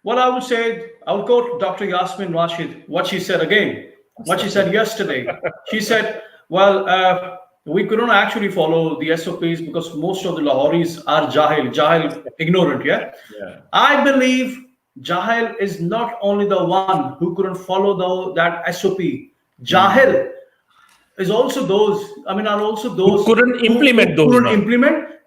Speaker 2: Well, I would say, I'll quote Dr. Yasmin Rashid, what she said again, what she said yesterday. She said, well, we couldn't actually follow the SOPs because most of the Lahoris are Jahil, ignorant, yeah? I believe Jahil is not only the one who couldn't follow that SOP. Jahil is also those,
Speaker 1: who couldn't implement those.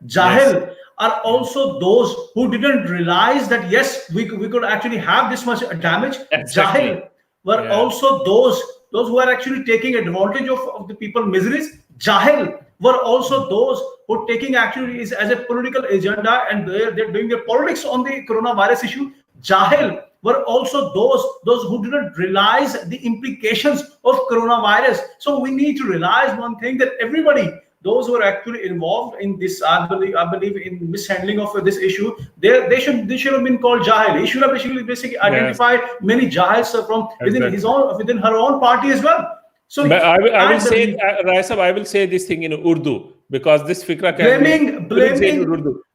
Speaker 2: Jahil are also those who didn't realize that, yes, we could actually have this much damage.
Speaker 1: Exactly.
Speaker 2: Jahil were also those who are actually taking advantage of the people's miseries. Jahil were also those who taking actually is as a political agenda, and they're doing their politics on the coronavirus issue. Jahil were also those who didn't realize the implications of coronavirus. So we need to realize one thing, that everybody, those who are actually involved in this, I believe in mishandling of this issue, they should have been called Jahil. He should have basically identified many Jahils from within her own party as well. So
Speaker 1: I will say, Raisab, I will say this thing in Urdu. because this fikra can
Speaker 2: blaming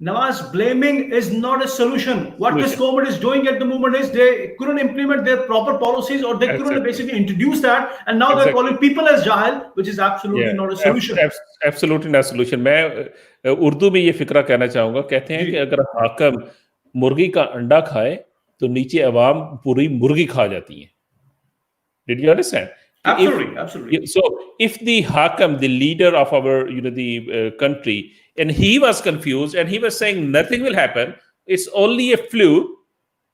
Speaker 2: Nawaz, blaming is not a solution. What this government is doing at the moment is they couldn't implement their proper policies, or they couldn't basically introduce that, and now they're calling people as jahil, which is absolutely not a solution.
Speaker 1: Absolutely not a solution. मैं उर्दू में ये फिक्रा कहना चाहूंगा, कहते हैं कि अगर हाकम मुर्गी का अंडा खाए तो नीचे अवाम पूरी मुर्गी खा जाती है. Did you understand?
Speaker 2: Absolutely.
Speaker 1: So if the Hakam, the leader of our, the country, and he was confused and he was saying nothing will happen, it's only a flu,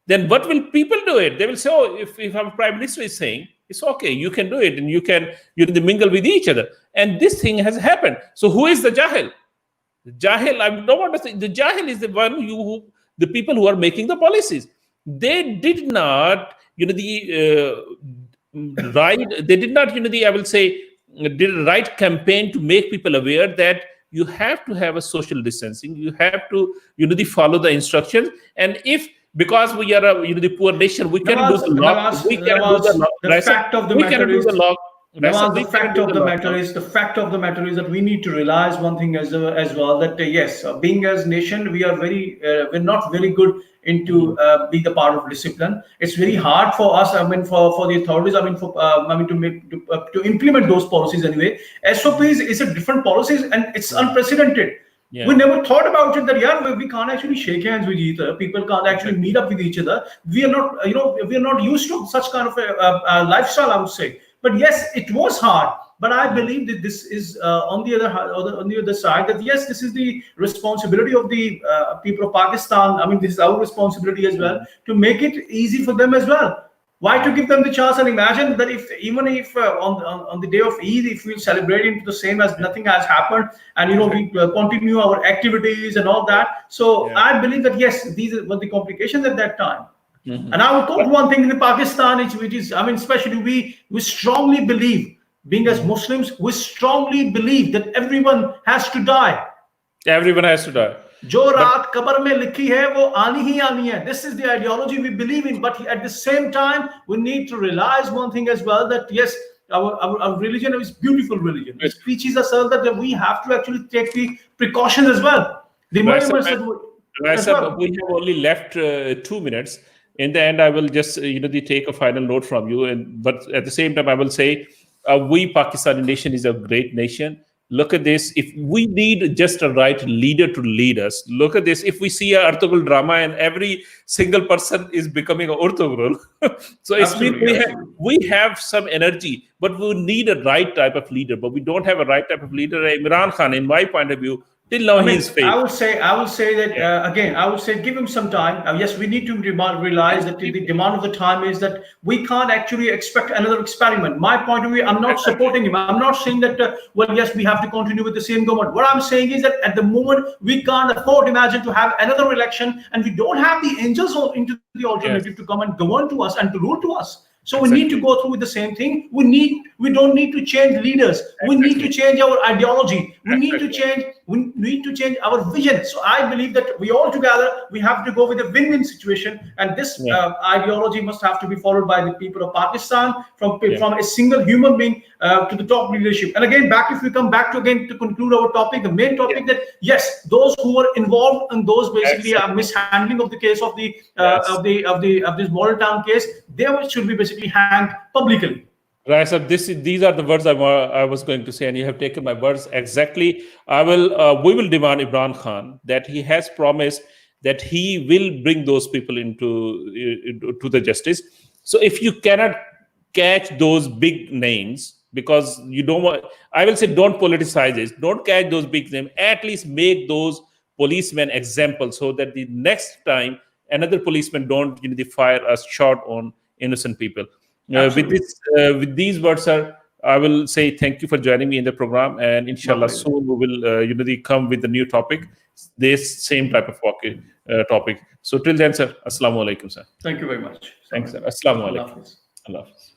Speaker 1: then what will people do it? They will say, oh, if our prime minister is saying it's okay, you can do it, and you can mingle with each other. And this thing has happened. So who is the Jahil? The Jahil, I don't want to say, the Jahil is the one the people who are making the policies. They did not, they did not, I will say, did a right campaign to make people aware that you have to have a social distancing, you have to, follow the instructions, and because we are the poor nation, we can do the law.
Speaker 2: The fact of the matter is the fact of the matter is that we need to realize one thing as well, that yes, being as nation, we're not very good into being the part of discipline. It's very hard for us, for the authorities, to implement those policies anyway. SOPs is a different policies, and it's unprecedented. Yeah. We never thought about it that we can't actually shake hands with each other. People can't actually meet up with each other. We are not, we are not used to such kind of a lifestyle, I would say. But yes, it was hard. But I believe that this is on the other side, that yes, this is the responsibility of the people of Pakistan. This is our responsibility as well, to make it easy for them as well. Why to give them the chance? And imagine that even if on the day of Eid, if we celebrate it the same as nothing has happened, and we continue our activities and all that. So I believe that yes, these were the complications at that time. Mm-hmm. And I will quote one thing in Pakistan, which is, especially we strongly believe, being as Muslims, we strongly believe that everyone has to die.
Speaker 1: Everyone has to die.
Speaker 2: जो रात कब्र में लिखी है वो आनी ही आनी है. This is the ideology we believe in, but at the same time we need to realize one thing as well, that yes, our religion is beautiful religion. It teaches us that we have to actually take the precautions as well. The we
Speaker 1: have only left 2 minutes. In the end, I will just take a final note from you, but at the same time I will say we Pakistani nation is a great nation. Look at this. If we need just a right leader to lead us, look at this. If we see a Artugul drama and every single person is becoming an Artugul, so it's we have some energy, but we need a right type of leader. But we don't have a right type of leader. Imran Khan, in my point of view, till now he is fake.
Speaker 2: I would say that again. I would say give him some time. Yes, we need to realize that the demand of the time is that we can't actually expect another experiment. My point of view, I'm not supporting him. I'm not saying that yes, we have to continue with the same government. What I'm saying is that at the moment we can't imagine to have another election, and we don't have the angels into the alternative to come and govern to us and to rule to us. So we need to go through with the same thing. We don't need to change leaders. We need to change our ideology. We need to change our vision. So I believe that we all together, we have to go with a win-win situation, and this ideology must have to be followed by the people of Pakistan, from a single human being to the top leadership. And again, if we come back to conclude our topic, the main topic, that yes, those who were involved in those basically mishandling of the case of this Model Town case, they should be basically hanged publicly.
Speaker 1: Right, so these are the words I was going to say, and you have taken my words exactly. We will demand Imran Khan that he has promised that he will bring those people into the justice. So if you cannot catch those big names, because you don't want, I will say, don't politicize it. Don't catch those big names. At least make those policemen examples, so that the next time another policeman don't fire a shot on innocent people. With these words, sir, I will say thank you for joining me in the program, and inshallah soon we will come with a new topic, this same type of topic. So till then, sir, assalamu alaikum, sir.
Speaker 2: Thank you very much.
Speaker 1: Thanks, sir. Assalamu alaikum. Allah Hafiz.